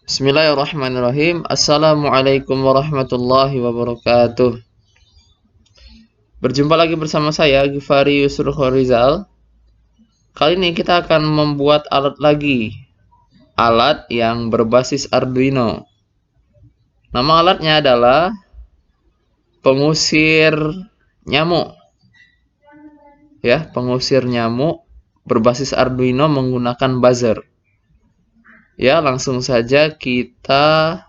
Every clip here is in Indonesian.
Bismillahirrahmanirrahim. Assalamualaikum warahmatullahi wabarakatuh. Berjumpa lagi bersama saya, Givari Yusrul Khorizal. Kali ini kita akan membuat alat lagi. Alat yang berbasis Arduino. Nama alatnya adalah pengusir nyamuk. Ya, pengusir nyamuk berbasis Arduino menggunakan buzzer. Ya, langsung saja kita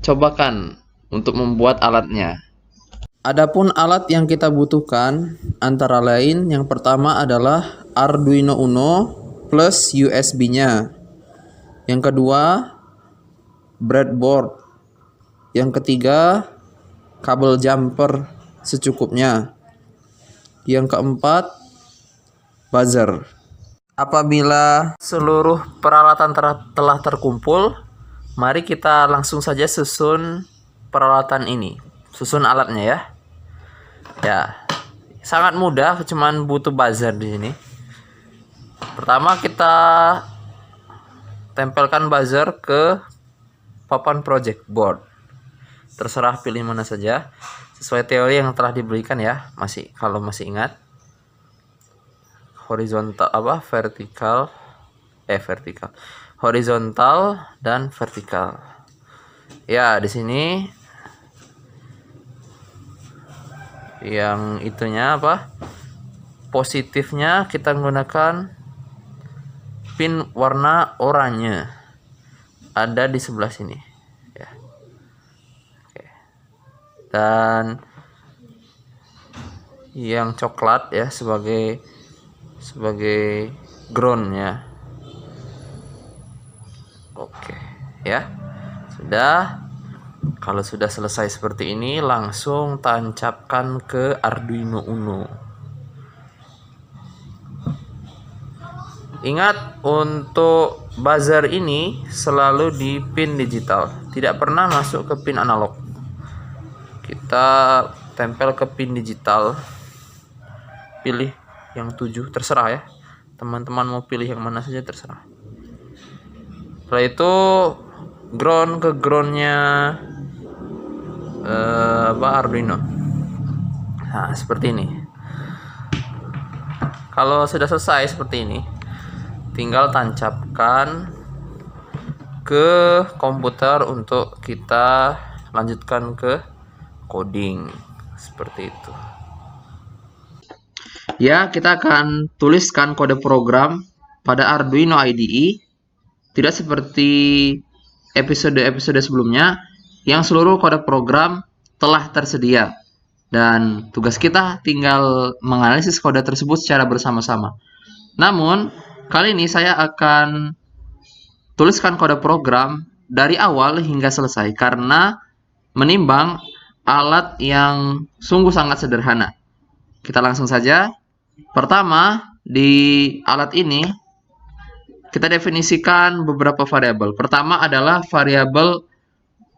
cobakan untuk membuat alatnya. Adapun alat yang kita butuhkan antara lain yang pertama adalah Arduino Uno plus USB-nya. Yang kedua, breadboard. Yang ketiga, kabel jumper secukupnya. Yang keempat, buzzer. Apabila seluruh peralatan telah terkumpul, mari kita langsung saja susun peralatan ini. Susun alatnya ya. Ya, sangat mudah, cuman butuh buzzer di sini. Pertama kita tempelkan buzzer ke papan project board. Terserah pilih mana saja, sesuai teori yang telah diberikan ya. Kalau masih ingat. Horizontal dan vertikal. Ya, di sini yang itunya positifnya kita menggunakan pin warna oranye, ada di sebelah sini ya. Oke. Dan yang coklat ya sebagai groundnya. Oke ya, sudah. Kalau sudah selesai seperti ini, langsung tancapkan ke Arduino Uno. Ingat, untuk buzzer ini selalu di pin digital, tidak pernah masuk ke pin analog. Kita tempel ke pin digital, pilih yang 7, terserah ya. Teman-teman mau pilih yang mana saja terserah. Setelah itu ground ke groundnya Arduino. Nah, seperti ini. Kalau sudah selesai seperti ini, tinggal tancapkan ke komputer untuk kita lanjutkan ke coding. Seperti itu. Ya, kita akan tuliskan kode program pada Arduino IDE. Tidak seperti episode-episode sebelumnya yang seluruh kode program telah tersedia. Dan tugas kita tinggal menganalisis kode tersebut secara bersama-sama. Namun, kali ini saya akan tuliskan kode program dari awal hingga selesai karena menimbang alat yang sungguh sangat sederhana. Kita langsung saja. Pertama, di alat ini kita definisikan beberapa variabel. Pertama adalah variabel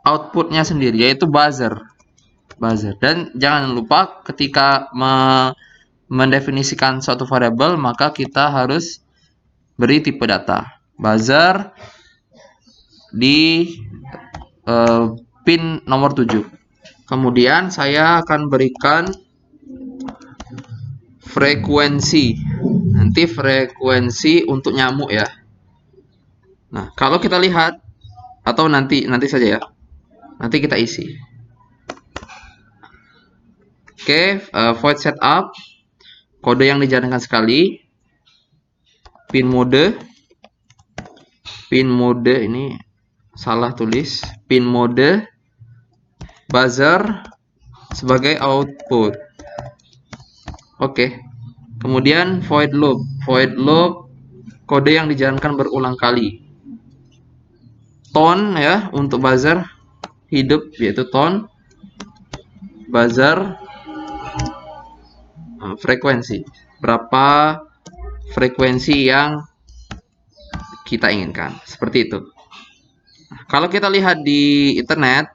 outputnya sendiri, yaitu buzzer. Dan jangan lupa ketika mendefinisikan suatu variabel, maka kita harus beri tipe data. Buzzer di pin nomor 7. Kemudian saya akan berikan frekuensi. Nanti frekuensi untuk nyamuk ya. Nah, kalau kita lihat atau nanti saja ya. Nanti kita isi. Oke, void setup. Kode yang dijalankan sekali. Pin mode ini salah tulis. Pin mode buzzer sebagai output. Oke. Kemudian void loop. Kode yang dijalankan berulang kali. Tone ya untuk buzzer hidup, yaitu tone. Buzzer frekuensi. Berapa frekuensi yang kita inginkan. Seperti itu. Kalau kita lihat di internet,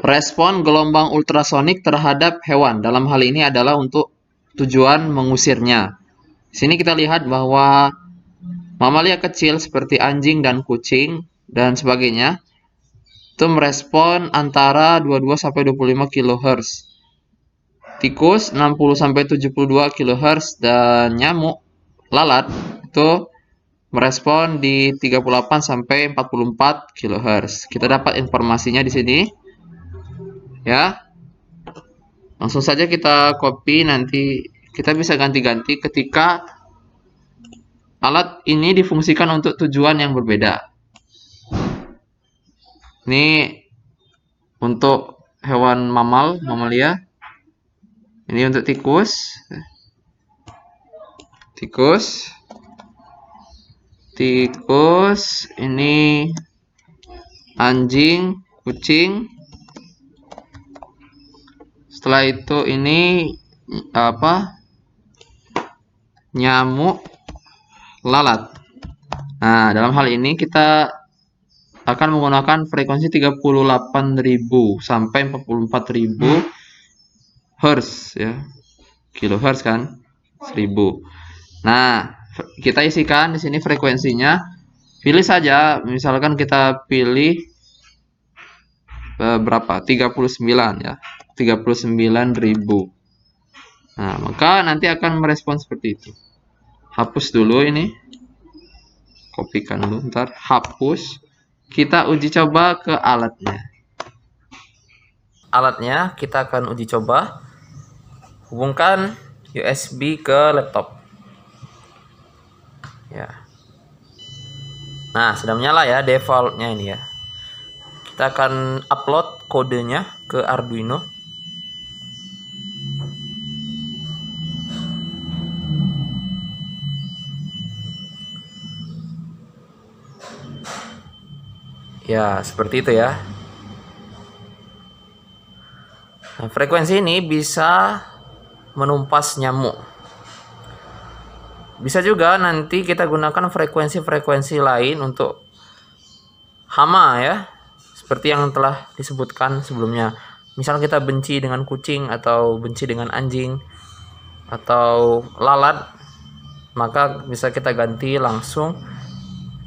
respon gelombang ultrasonik terhadap hewan dalam hal ini adalah untuk tujuan mengusirnya. Sini kita lihat bahwa mamalia kecil seperti anjing dan kucing dan sebagainya, itu merespon antara 22 sampai 25 kHz. Tikus 60 sampai 72 kHz dan nyamuk lalat itu merespon di 38 sampai 44 kHz. Kita dapat informasinya di sini. Ya. Langsung saja kita copy, nanti kita bisa ganti-ganti ketika alat ini difungsikan untuk tujuan yang berbeda. Ini untuk hewan mamalia. Ini untuk tikus. Tikus, ini anjing, kucing. Setelah itu ini nyamuk lalat. Nah, dalam hal ini kita akan menggunakan frekuensi 38.000 sampai 44.000 Hz ya. Kilohertz kan? 1000. Nah, kita isikan di sini frekuensinya. Pilih saja, misalkan kita pilih berapa? 39 ya. 39.000. Nah, maka nanti akan merespon seperti itu. Hapus dulu ini. Kopikan dulu, ntar hapus. Kita uji coba ke alatnya. Alatnya kita akan uji coba. Hubungkan USB ke laptop. Ya. Nah, sudah menyala ya defaultnya ini ya. Kita akan upload kodenya ke Arduino. Ya, seperti itu ya. Nah, frekuensi ini bisa menumpas nyamuk. Bisa juga nanti kita gunakan frekuensi-frekuensi lain untuk hama ya. Seperti yang telah disebutkan sebelumnya. Misal kita benci dengan kucing atau benci dengan anjing atau lalat, maka bisa kita ganti langsung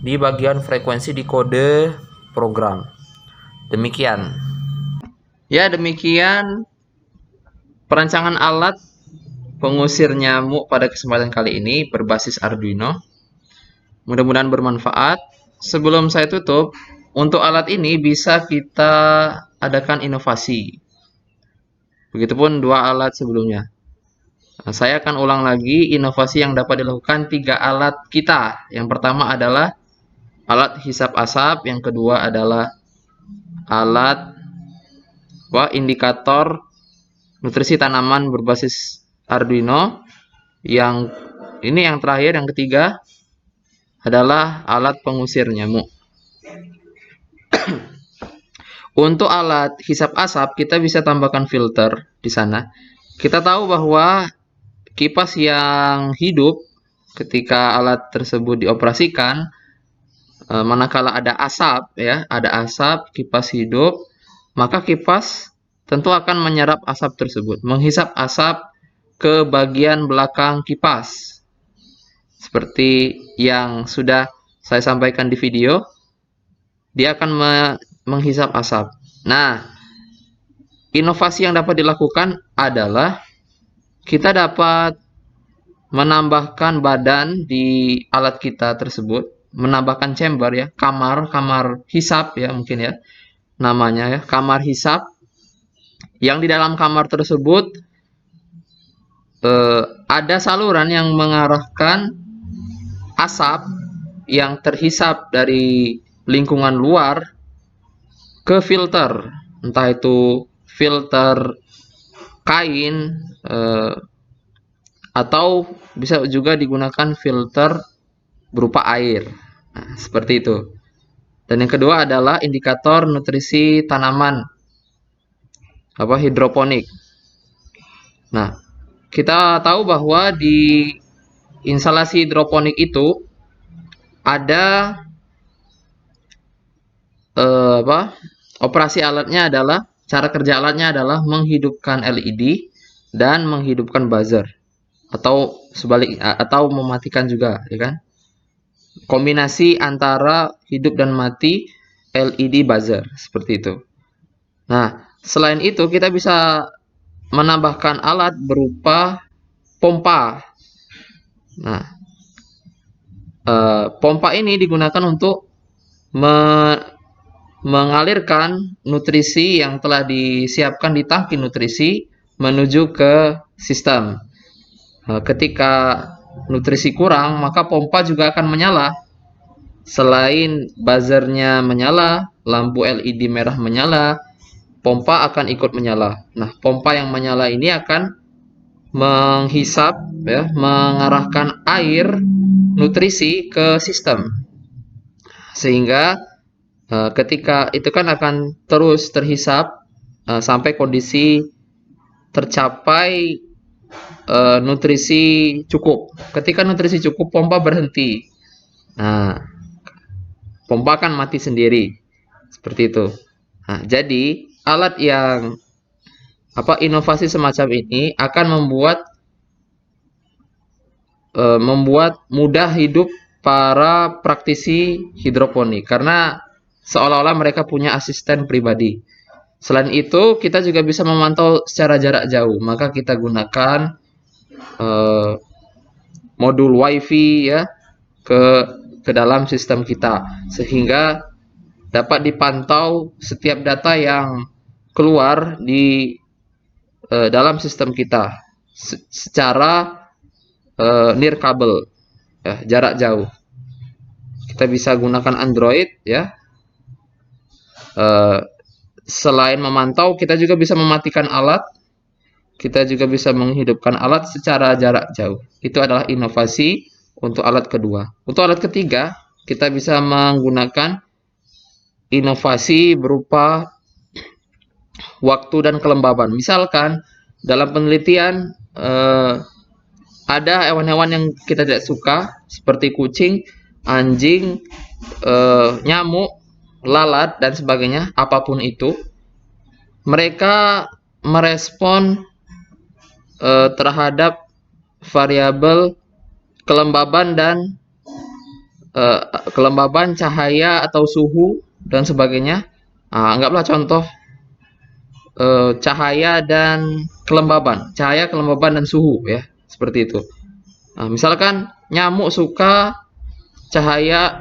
di bagian frekuensi di kode program. Demikian. Ya, demikian perancangan alat pengusir nyamuk pada kesempatan kali ini berbasis Arduino. Mudah-mudahan bermanfaat. Sebelum saya tutup, untuk alat ini bisa kita adakan inovasi. Begitupun dua alat sebelumnya. Nah, saya akan ulang lagi inovasi yang dapat dilakukan 3 alat kita. Yang pertama adalah alat hisap asap, yang kedua adalah alat indikator nutrisi tanaman berbasis Arduino. Yang ini yang terakhir, yang ketiga adalah alat pengusir nyamuk. Untuk alat hisap asap kita bisa tambahkan filter di sana. Kita tahu bahwa kipas yang hidup ketika alat tersebut dioperasikan, manakala ada asap ya, ada asap kipas hidup, maka kipas tentu akan menyerap asap tersebut, menghisap asap ke bagian belakang kipas. Seperti yang sudah saya sampaikan di video, dia akan menghisap asap. Nah, inovasi yang dapat dilakukan adalah kita dapat menambahkan badan di alat kita tersebut, menambahkan chamber ya, kamar hisap ya mungkin ya namanya ya, kamar hisap, yang di dalam kamar tersebut ada saluran yang mengarahkan asap yang terhisap dari lingkungan luar ke filter, entah itu filter kain atau bisa juga digunakan filter berupa air. Nah, seperti itu. Dan yang kedua adalah indikator nutrisi tanaman, hidroponik. Nah, kita tahu bahwa di instalasi hidroponik itu ada operasi alatnya adalah, cara kerja alatnya adalah menghidupkan LED dan menghidupkan buzzer, atau sebalik, atau mematikan juga ya kan. kombinasi antara hidup dan mati LED buzzer seperti itu. Nah, selain itu kita bisa menambahkan alat berupa pompa. Nah, pompa ini digunakan untuk mengalirkan nutrisi yang telah disiapkan di tangki nutrisi menuju ke sistem. Ketika nutrisi kurang, maka pompa juga akan menyala. Selain buzzernya menyala, lampu LED merah menyala, pompa akan ikut menyala. Nah, pompa yang menyala ini akan menghisap, ya, mengarahkan air nutrisi ke sistem. Sehingga ketika itu kan akan terus terhisap sampai kondisi tercapai nutrisi cukup. Ketika nutrisi cukup, pompa berhenti. Nah, pompa akan mati sendiri. Seperti itu. Nah, jadi alat yang inovasi semacam ini akan membuat mudah hidup para praktisi hidroponik karena seolah-olah mereka punya asisten pribadi. Selain itu, kita juga bisa memantau secara jarak jauh. Maka kita gunakan modul WiFi ya ke dalam sistem kita sehingga dapat dipantau setiap data yang keluar di dalam sistem kita secara nirkabel ya, jarak jauh. Kita bisa gunakan Android ya. Selain memantau, kita juga bisa mematikan alat. Kita juga bisa menghidupkan alat secara jarak jauh. Itu adalah inovasi untuk alat kedua. Untuk alat ketiga, kita bisa menggunakan inovasi berupa waktu dan kelembaban. Misalkan dalam penelitian ada hewan-hewan yang kita tidak suka seperti kucing, anjing, nyamuk, lalat dan sebagainya, apapun itu. Mereka merespon terhadap variabel kelembaban dan kelembaban cahaya atau suhu dan sebagainya. Anggaplah contoh cahaya dan kelembaban, dan suhu ya, seperti itu. Misalkan nyamuk suka cahaya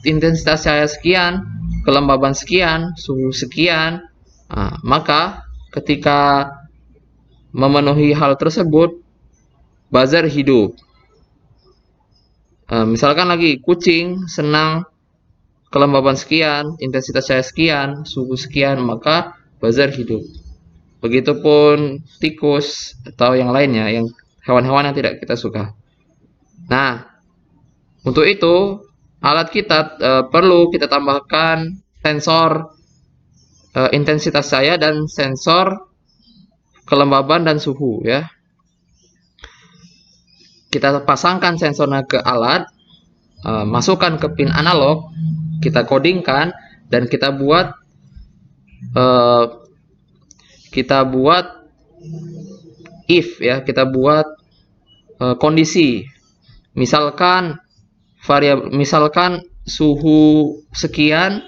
intensitas cahaya sekian, kelembaban sekian, suhu sekian. Maka ketika memenuhi hal tersebut, buzzer hidup. Misalkan lagi kucing senang kelembaban sekian, intensitas cahaya sekian, suhu sekian, maka buzzer hidup. Begitupun tikus atau yang lainnya, yang hewan-hewan yang tidak kita suka. Nah, untuk itu alat kita perlu kita tambahkan sensor intensitas cahaya dan sensor kelembaban dan suhu ya. Kita pasangkan sensornya ke alat, masukkan ke pin analog, kita codingkan dan kita buat if ya, kita buat kondisi. Misalkan suhu sekian,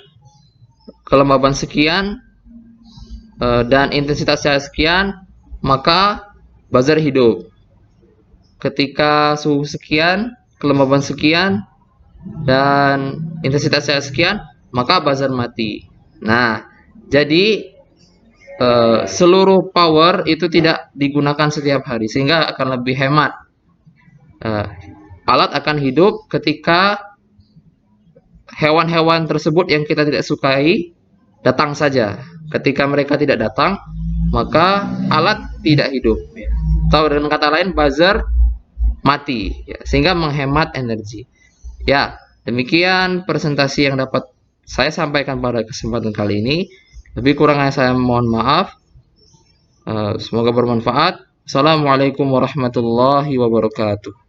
kelembaban sekian, dan intensitas cahaya sekian, maka buzzer hidup. Ketika suhu sekian, kelembaban sekian, dan intensitas cahaya sekian, maka buzzer mati. Nah, jadi seluruh power itu tidak digunakan setiap hari, sehingga akan lebih hemat. Alat akan hidup ketika hewan-hewan tersebut yang kita tidak sukai datang saja. Ketika mereka tidak datang, maka alat tidak hidup. Atau dengan kata lain, buzzer mati, ya, sehingga menghemat energi. Ya, demikian presentasi yang dapat saya sampaikan pada kesempatan kali ini. Lebih kurangnya saya mohon maaf. Semoga bermanfaat. Assalamualaikum warahmatullahi wabarakatuh.